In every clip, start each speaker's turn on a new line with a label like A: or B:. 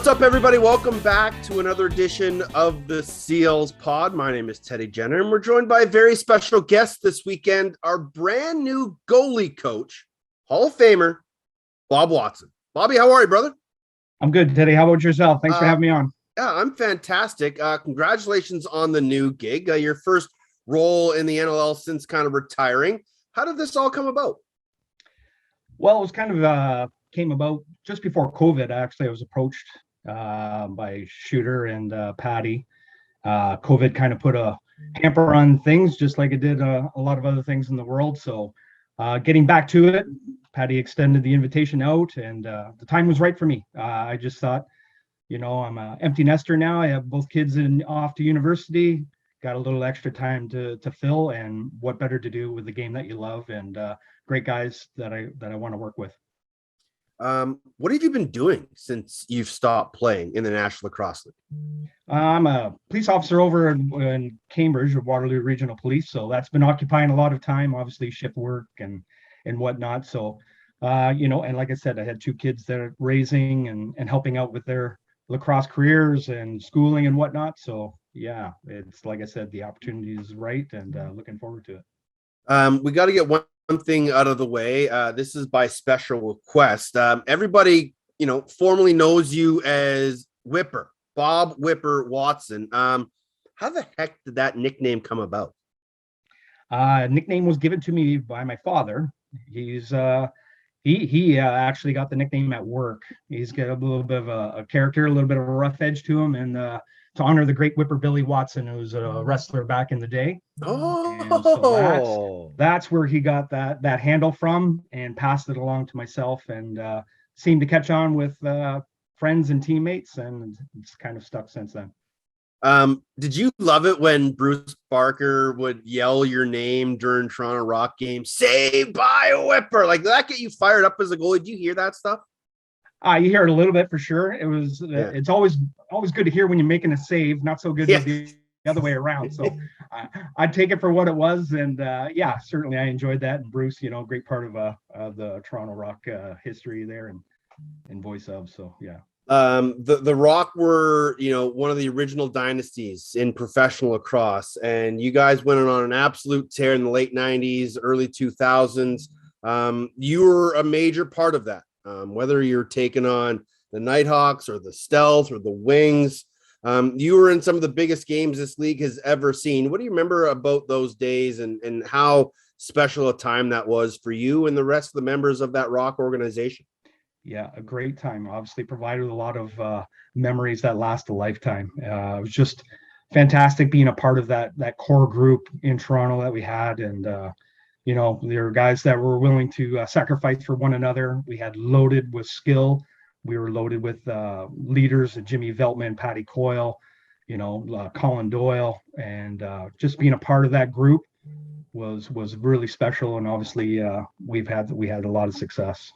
A: What's up, everybody? Welcome back to another edition of the Seals Pod. My name is Teddy Jenner, and we're joined by a very special guest this weekend, our brand new goalie coach, Hall of Famer, Bob Watson. Bobby, how are you, brother?
B: I'm good, Teddy. How about yourself? Thanks for having me on.
A: Yeah, I'm fantastic. Congratulations on the new gig, your first role in the NLL since kind of retiring. How did this all come about?
B: Well, it was kind of came about just before COVID. Actually, I was approached by Shooter and Patty. COVID kind of put a hamper on things, just like it did a lot of other things in the world. So getting back to it, Patty extended the invitation out, and the time was right for me. I just thought, I'm an empty nester now. I have both kids off to university, got a little extra time to fill, and what better to do with the game that you love and great guys that I want to work with.
A: What have you been doing since you've stopped playing in the National Lacrosse League?
B: I'm a police officer over in Cambridge with Waterloo Regional Police, so that's been occupying a lot of time, obviously shift work and whatnot. So, and like I said, I had two kids that are raising and helping out with their lacrosse careers and schooling and whatnot. So yeah, it's like I said, the opportunity is right, and looking forward to it.
A: We got to get one thing out of the way. This is by special request. Everybody, formally knows you as Whipper, Bob Whipper Watson. How the heck did that nickname come about?
B: Nickname was given to me by my father. He actually got the nickname at work. He's got a little bit of a character, a little bit of a rough edge to him, and to honor the great Whipper Billy Watson, who was a wrestler back in the day.
A: Oh,
B: so that's where he got that handle from, and passed it along to myself, and seemed to catch on with friends and teammates, and it's kind of stuck since then.
A: Did you love it when Bruce Barker would yell your name during Toronto Rock games, saved by a Whipper? Like, did that get you fired up as a goalie? Did you hear that stuff?
B: You hear it a little bit for sure. It was. Yeah. It's always good to hear when you're making a save. Not so good with the other way around. So I'd take it for what it was, and certainly I enjoyed that. And Bruce, great part of the Toronto Rock history there and voice of. So yeah.
A: The Rock were, one of the original dynasties in professional lacrosse, and you guys went on an absolute tear in the late 90s, early 2000s. You were a major part of that. Whether you're taking on the Nighthawks or the Stealth or the Wings, you were in some of the biggest games this league has ever seen. What do you remember about those days and how special a time that was for you and the rest of the members of that Rock organization?
B: Yeah, a great time. Obviously provided a lot of memories that last a lifetime. It was just fantastic being a part of that core group in Toronto that we had. And, there were guys that were willing to sacrifice for one another. We had loaded with skill. We were loaded with leaders, Jimmy Veltman, Patty Coyle, Colin Doyle. And just being a part of that group was really special. And obviously we had a lot of success.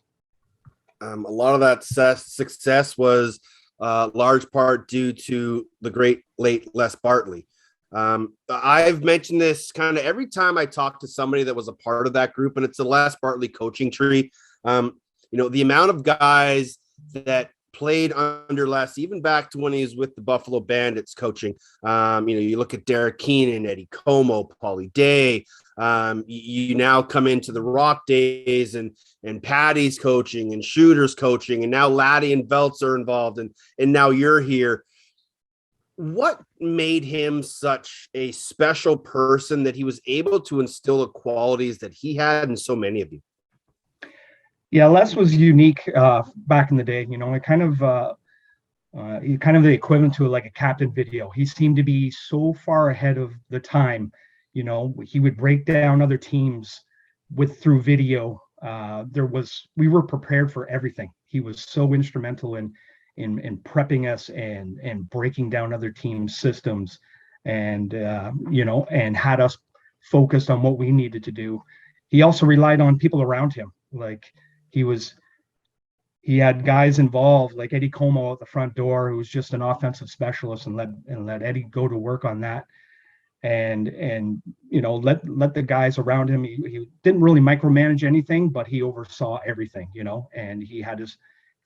A: A lot of that success was large part due to the great late Les Bartley. I've mentioned this kind of every time I talk to somebody that was a part of that group, and it's the Les Bartley coaching tree. The amount of guys that played under Les, even back to when he was with the Buffalo Bandits coaching. You look at Derek Keenan, Eddie Como, Paulie Day. You now come into the Rock days and Patty's coaching and Shooter's coaching, and now Laddie and Veltz are involved, and now you're here. What made him such a special person that he was able to instill the qualities that he had in so many of you?
B: Yeah, Les was unique back in the day. It kind of the equivalent to like a captain video. He seemed to be so far ahead of the time. He would break down other teams through video. We were prepared for everything. He was so instrumental in prepping us and breaking down other teams' systems, and and had us focused on what we needed to do. He also relied on people around him. Like he had guys involved like Eddie Como at the front door, who was just an offensive specialist, and let Eddie go to work on that. And let the guys around him. He didn't really micromanage anything, but he oversaw everything, and he had his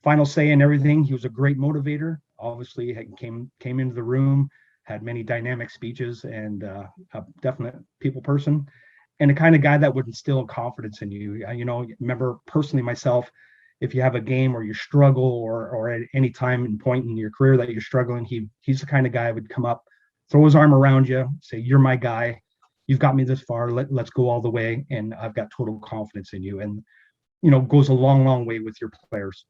B: final say in everything. He was a great motivator, obviously came into the room, had many dynamic speeches, and a definite people person, and the kind of guy that would instill confidence in you. Remember personally myself, if you have a game or you struggle, or at any time and point in your career that you're struggling, he's the kind of guy who would come up, throw his arm around you, say, "You're my guy. You've got me this far. Let's go all the way, and I've got total confidence in you." And goes a long, long way with your players.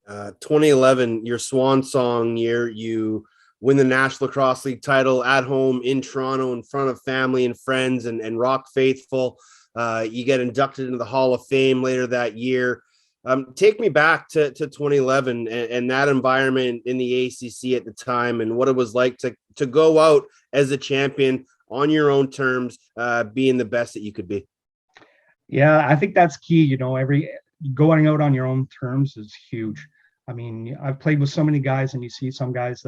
A: 2011, your swan song year, you win the National Lacrosse League title at home in Toronto in front of family and friends and rock faithful. You get inducted into the Hall of Fame later that year. Take me back to 2011 and that environment in the ACC at the time, and what it was like to go out as a champion on your own terms, being the best that you could be.
B: Yeah, I think that's key. Going out on your own terms is huge. I mean, I've played with so many guys, and you see some guys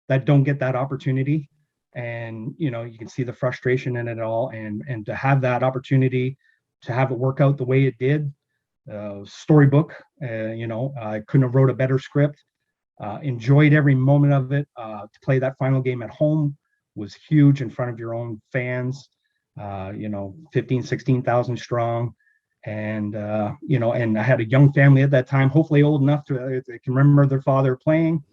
B: that don't get that opportunity, and you can see the frustration in it all, and to have that opportunity, to have it work out the way it did, storybook. I couldn't have wrote a better script. Enjoyed every moment of it. To play that final game at home was huge in front of your own fans. 15, 16,000 strong. And, and I had a young family at that time, hopefully old enough they can remember their father playing.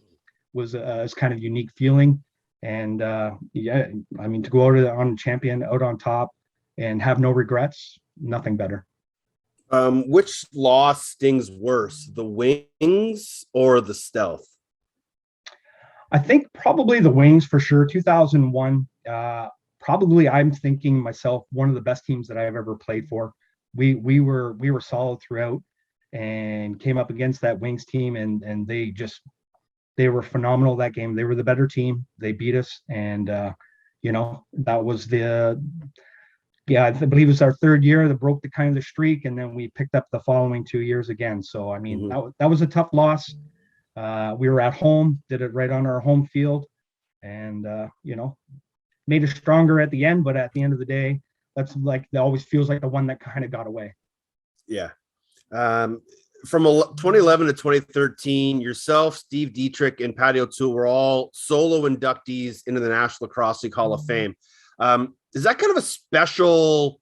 B: Was kind of unique feeling. And to go out on champion, out on top, and have no regrets, nothing better.
A: Which loss stings worse, the wings or the stealth?
B: I think probably the wings for sure. 2001, probably I'm thinking myself, one of the best teams that I've ever played for. We were solid throughout, and came up against that wings team, and they were phenomenal that game. They were the better team. They beat us, and that was I believe it was our third year that broke the streak, and then we picked up the following 2 years again. So I mean, that was a tough loss. We were at home, did it right on our home field, and made us stronger at the end. But at the end of the day, that's that always feels like the one that kind of got away.
A: Yeah. From 2011 to 2013, yourself, Steve Dietrich, and Patty O'Toole were all solo inductees into the National Lacrosse League Hall of Fame. Is that kind of a special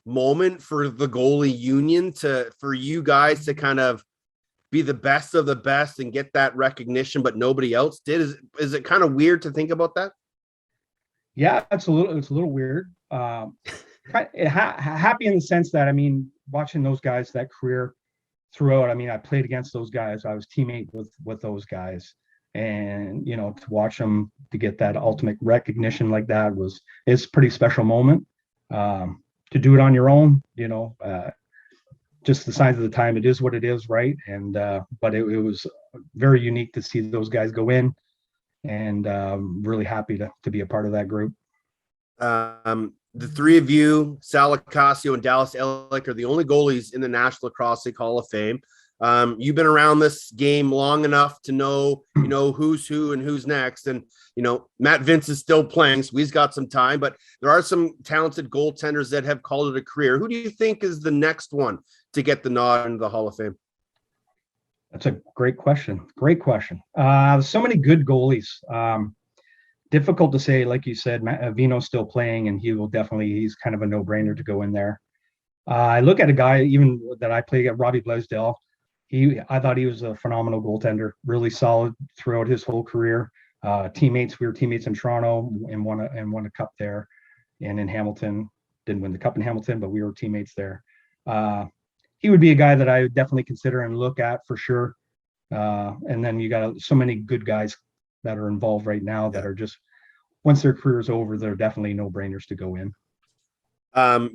A: moment for the goalie union for you guys to kind of be the best of the best and get that recognition, but nobody else did? Is it kind of weird to think about that?
B: Yeah, it's a little weird. Happy in the sense that, I mean, watching those guys, that career throughout, I mean, I played against those guys. I was teammate with those guys, and to watch them to get that ultimate recognition like that is a pretty special moment. To do it on your own, just the signs of the time, it is what it is, right? And but it was very unique to see those guys go in, and really happy to be a part of that group.
A: The three of you, Sal Licasio and Dallas Ehrlich, are the only goalies in the National Lacrosse League Hall of Fame. You've been around this game long enough to know, who's who and who's next. And, Matt Vince is still playing, so he's got some time, but there are some talented goaltenders that have called it a career. Who do you think is the next one to get the nod into the Hall of Fame?
B: That's a great question. So many good goalies. Difficult to say, like you said, Vino's still playing, and he's kind of a no-brainer to go in there. I look at a guy even that I played at, Robbie Blaisdell. I thought he was a phenomenal goaltender, really solid throughout his whole career. We were teammates in Toronto and won a cup there, and in Hamilton. Didn't win the cup in Hamilton, but we were teammates there. He would be a guy that I would definitely consider and look at for sure. And then you got so many good guys that are involved right now that are just, once their career is over, they're definitely no-brainers to go in.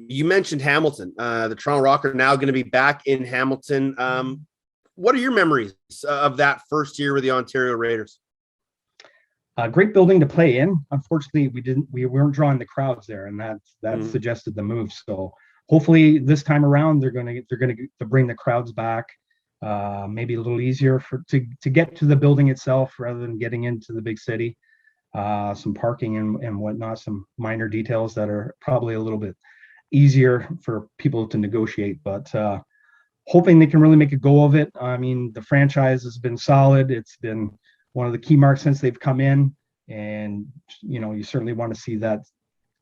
A: You mentioned Hamilton. The Toronto Rock are now going to be back in Hamilton. What are your memories of that first year with the Ontario Raiders?
B: Great building to play in. Unfortunately, we weren't drawing the crowds there, and that suggested the move. So hopefully this time around they're going to bring the crowds back. Maybe a little easier to get to the building itself rather than getting into the big city. Some parking and whatnot, some minor details that are probably a little bit easier for people to negotiate, but hoping they can really make a go of it. I mean, the franchise has been solid. It's been one of the key marks since they've come in. And, you certainly want to see that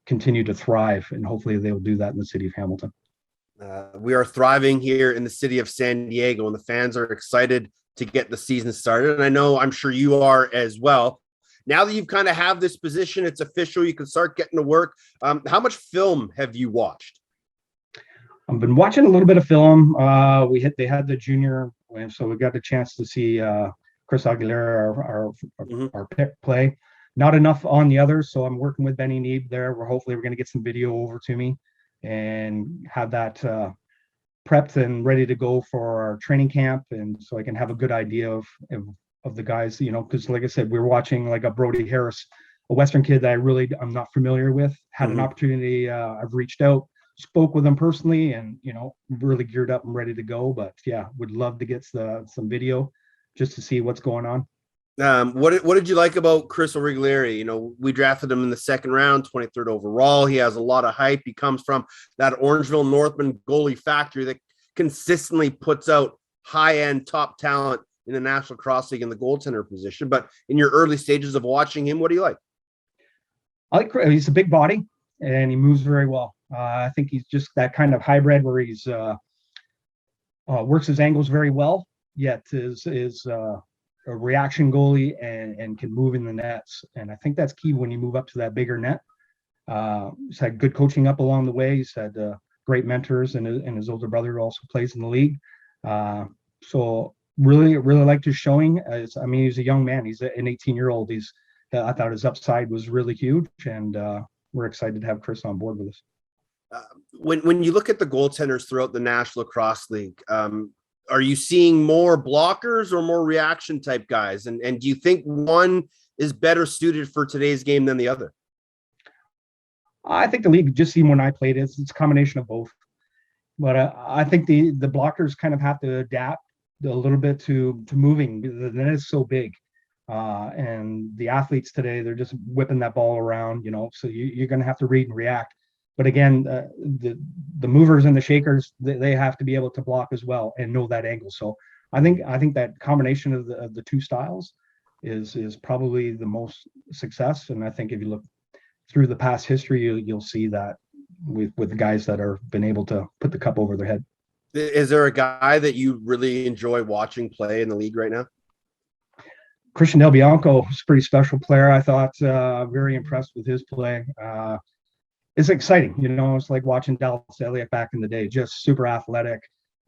B: continue to thrive. And hopefully they'll do that in the city of Hamilton.
A: We are thriving here in the city of San Diego, and the fans are excited to get the season started. And I'm sure you are as well. Now that you've kind of have this position, it's official, you can start getting to work. How much film have you watched?
B: I've been watching a little bit of film. They had the junior, so we got the chance to see Chris Aguilera, our pick play. Not enough on the others, so I'm working with Benny Neeb there. Hopefully we're going to get some video over to me and have that prepped and ready to go for our training camp, and so I can have a good idea of the guys, because like I said, we're watching like a Brody Harris, a Western kid that I'm not familiar with. Had an opportunity. I've reached out, spoke with him personally, and really geared up and ready to go. But yeah, would love to get some video just to see what's going on.
A: What did you like about Chris Origlieri? We drafted him in the second round, 23rd overall. He has a lot of hype. He comes from that Orangeville Northman goalie factory that consistently puts out high-end top talent in the National Lacrosse League in the goaltender position. But in your early stages of watching him, what do you like?
B: He's a big body and he moves very well. I think he's just that kind of hybrid where he's works his angles very well, yet is a reaction goalie and can move in the nets. And I think that's key when you move up to that bigger net. He's had good coaching up along the way. He's had great mentors, and his older brother also plays in the league. So really liked his showing. He's a young man. He's an 18-year-old. I thought his upside was really huge, and we're excited to have Chris on board with us.
A: When you look at the goaltenders throughout the National Lacrosse League, are you seeing more blockers or more reaction type guys? And do you think one is better suited for today's game than the other?
B: I think the league, just even when I played, it's a combination of both. But I think the blockers kind of have to adapt a little bit to moving. The net is so big. And the athletes today, they're just whipping that ball around, so you're going to have to read and react. But again, the movers and the shakers, they have to be able to block as well and know that angle. So I think that combination of the two styles is probably the most success. And I think if you look through the past history, you'll see that with the guys that are been able to put the cup over their head.
A: Is there a guy that you really enjoy watching play in the league right now?
B: Christian Del Bianco is a pretty special player. I thought very impressed with his play. It's exciting, it's like watching Dallas Elliott back in the day, just super athletic.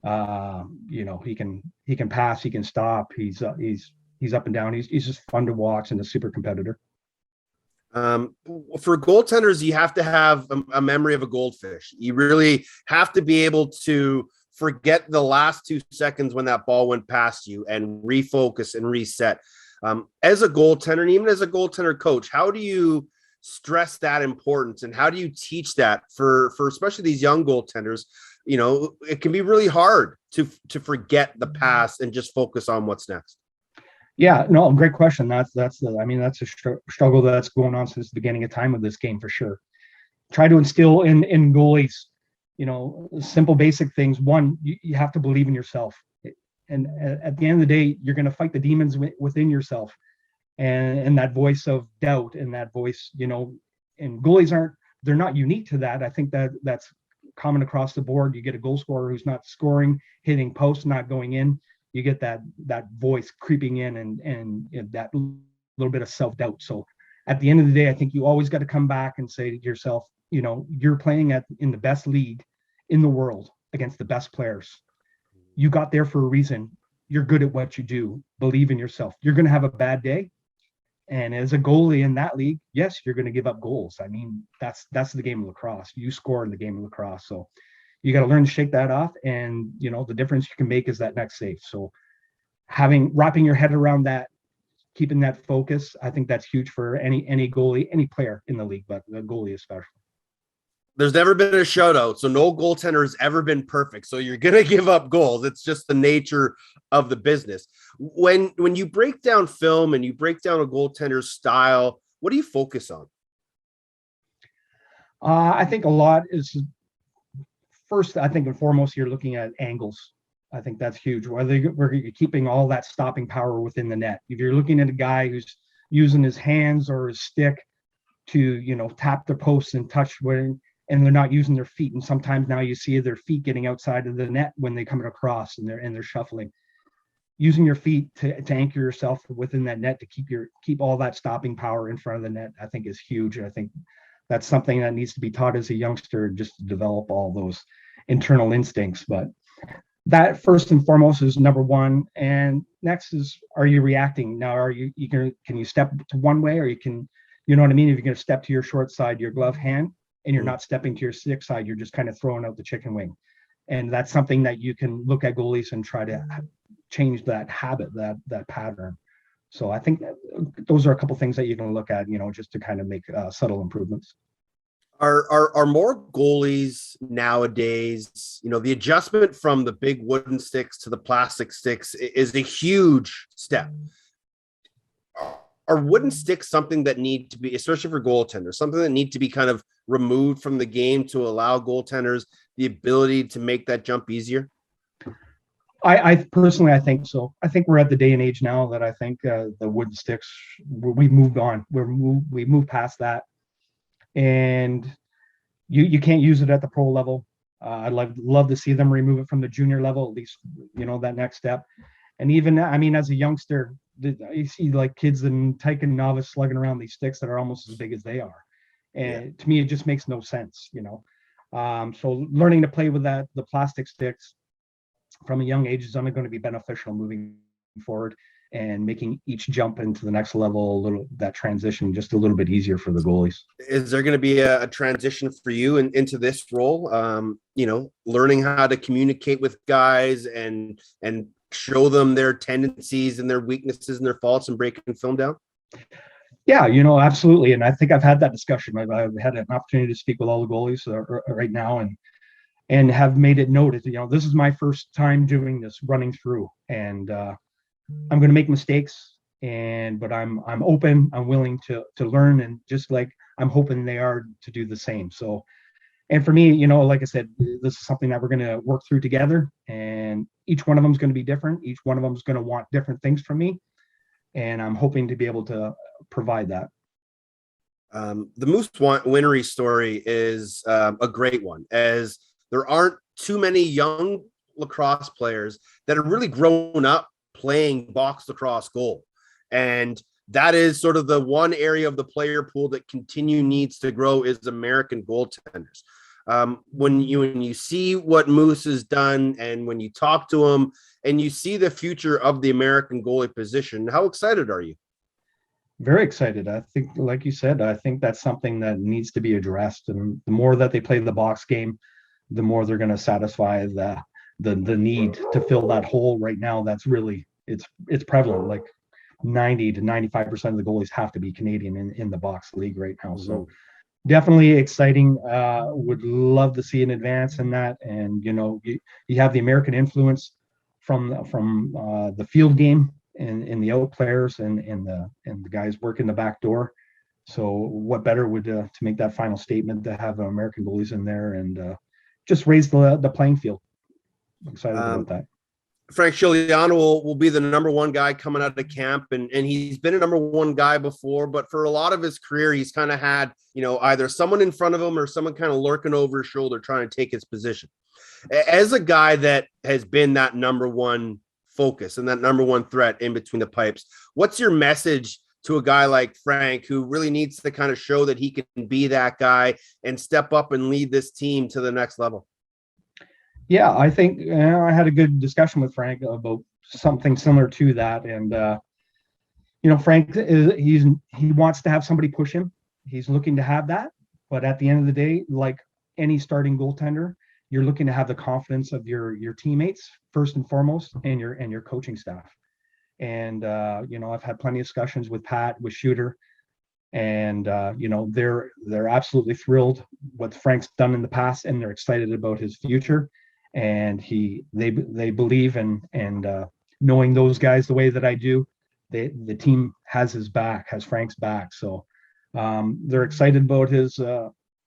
B: He can pass, he can stop. He's up and down. He's just fun to watch and a super competitor.
A: For goaltenders, you have to have a memory of a goldfish. You really have to be able to forget the last 2 seconds when that ball went past you and refocus and reset. As a goaltender, and even as a goaltender coach, how do you stress that importance, and how do you teach that for especially these young goaltenders? It can be really hard to forget the past and just focus on what's next.
B: Yeah, no, great question. That's a struggle that's going on since the beginning of time of this game, for sure. Try to instill in goalies, simple basic things. One, you have to believe in yourself, and at the end of the day, you're going to fight the demons within yourself, and that voice of doubt, and that voice, and goalies they're not unique to that. I think that's common across the board. You get a goal scorer who's not scoring, hitting posts, not going in. You get that voice creeping in and that little bit of self-doubt. So at the end of the day, I think you always got to come back and say to yourself, you're playing in the best league in the world against the best players. You got there for a reason. You're good at what you do. Believe in yourself. You're going to have a bad day. And as a goalie in that league, yes, you're going to give up goals. That's the game of lacrosse. You score in the game of lacrosse. So you got to learn to shake that off. And, the difference you can make is that next save. So wrapping your head around that, keeping that focus, I think that's huge for any goalie, any player in the league, but the goalie especially. There's
A: never been a shutout, so no goaltender has ever been perfect. So you're going to give up goals. It's just the nature of the business. When you break down film and you break down a goaltender's style, what do you focus on?
B: I think a lot is, first, I think and foremost, you're looking at angles. I think that's huge. Whether we're keeping all that stopping power within the net. If you're looking at a guy who's using his hands or his stick to, tap the posts and touch when, and they're not using their feet. And sometimes now you see their feet getting outside of the net when they come across and they're shuffling. Using your feet to anchor yourself within that net to keep all that stopping power in front of the net, I think is huge. And I think that's something that needs to be taught as a youngster, just to develop all those internal instincts. But that first and foremost is number one. And next is, are you reacting? Now, can you step to one way, or you know what I mean? If you're going to step to your short side, your glove hand, and you're not stepping to your stick side, you're just kind of throwing out the chicken wing. And that's something that you can look at goalies and try to change that habit, that pattern. So I think those are a couple things that you can look at, just to kind of make subtle improvements.
A: Are more goalies nowadays, the adjustment from the big wooden sticks to the plastic sticks is a huge step. Are wooden sticks something that need to be, especially for goaltenders, something that need to be kind of removed from the game to allow goaltenders the ability to make that jump easier?
B: I personally, I think so. I think we're at the day and age now that I think the wooden sticks, we've moved on. We moved past that, and you can't use it at the pro level. I'd love to see them remove it from the junior level, at least, that next step. And even, I mean, as a youngster, you see like kids in Tyken novice slugging around these sticks that are almost as big as they are. And to me, it just makes no sense, So learning to play with the plastic sticks from a young age is only going to be beneficial moving forward, and making each jump into the next level, that transition just a little bit easier for the goalies.
A: Is there going to be a transition for you into this role? Learning how to communicate with guys and show them their tendencies and their weaknesses and their faults and breaking film down?
B: Yeah, absolutely. And I think I've had that discussion. I've had an opportunity to speak with all the goalies right now, and have made it noted, this is my first time doing this, running through, and I'm going to make mistakes, but I'm open, I'm willing to learn, and just like I'm hoping they are to do the same. So, and for me, like I said, this is something that we're going to work through together, and each one of them is going to be different. Each one of them is going to want different things from me, and I'm hoping to be able to provide that.
A: The Moose Winery story is a great one, as there aren't too many young lacrosse players that are really grown up playing box lacrosse goal. And that is sort of the one area of the player pool that needs to grow, is American goaltenders. When you see what Moose has done, and when you talk to him and you see the future of the American goalie position, how excited are you?
B: Very excited. I think, like you said, I think that's something that needs to be addressed. And the more that they play the box game, the more they're going to satisfy the need to fill that hole right now. That's really, it's prevalent. Like 90 to 95% of the goalies have to be Canadian in the box league right now. So definitely exciting. Would love to see an advance in that. And, you have the American influence from the field game, and the out players and the guys working the back door. So what better would to make that final statement to have American goalies in there, and just raise the playing field. I'm excited about that.
A: Frank Scigliano will be the number one guy coming out of camp, and he's been a number one guy before, but for a lot of his career, he's kind of had, either someone in front of him or someone kind of lurking over his shoulder trying to take his position. As a guy that has been that number one focus and that number one threat in between the pipes, what's your message to a guy like Frank, who really needs to kind of show that he can be that guy and step up and lead this team to the next level?
B: Yeah, I think I had a good discussion with Frank about something similar to that. And, Frank, he wants to have somebody push him. He's looking to have that. But at the end of the day, like any starting goaltender, you're looking to have the confidence of your teammates first and foremost, and your coaching staff. And, I've had plenty of discussions with Pat, with Shooter, and, they're absolutely thrilled what Frank's done in the past, and they're excited about his future. And they believe and knowing those guys the way that I do, the team has Frank's back. So they're excited about his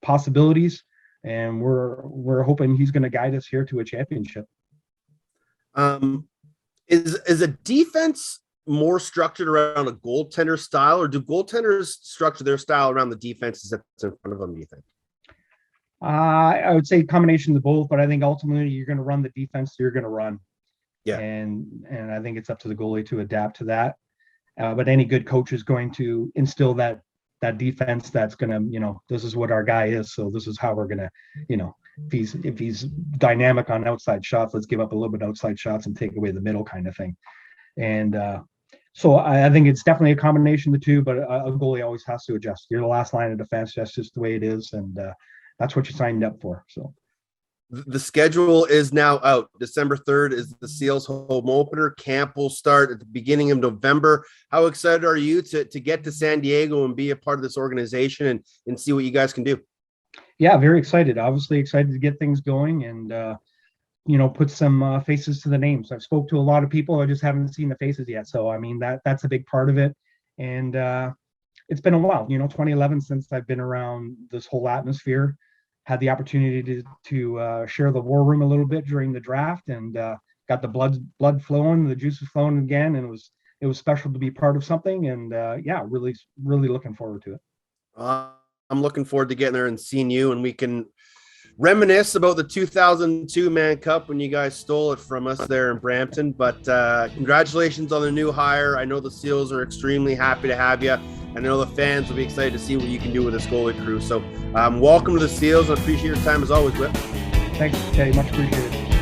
B: possibilities, and we're hoping he's going to guide us here to a championship.
A: Um, is a defense more structured around a goaltender style, or do goaltenders structure their style around the defenses that's in front of them? Do you think?
B: I would say a combination of both, but I think ultimately you're going to run the defense you're going to run,
A: Yeah.
B: and I think it's up to the goalie to adapt to that. But any good coach is going to instill that defense that's going to, this is what our guy is, so this is how we're going to, if he's dynamic on outside shots, let's give up a little bit of outside shots and take away the middle kind of thing. And so I think it's definitely a combination of the two, but a goalie always has to adjust. You're the last line of defense. That's just the way it is, and that's what you signed up for. So
A: the schedule is now out. December 3rd is the Seals home opener. Camp will start at the beginning of November. How excited are you to get to San Diego and be a part of this organization and see what you guys can do?
B: Yeah, very excited. Obviously excited to get things going and put some faces to the names. I've spoke to a lot of people. I just haven't seen the faces yet. So I mean that's a big part of it. And it's been a while, 2011 since I've been around this whole atmosphere. Had the opportunity to share the war room a little bit during the draft, and got the blood flowing, the juices flowing again, and it was special to be part of something. And really looking forward to it.
A: I'm looking forward to getting there and seeing you, and we can reminisce about the 2002 Mann Cup when you guys stole it from us there in Brampton. But congratulations on the new hire. I know the Seals are extremely happy to have you. I know the fans will be excited to see what you can do with this goalie crew. So welcome to the Seals. I appreciate your time as always, Whip.
B: Thanks, Teddy. Much appreciated.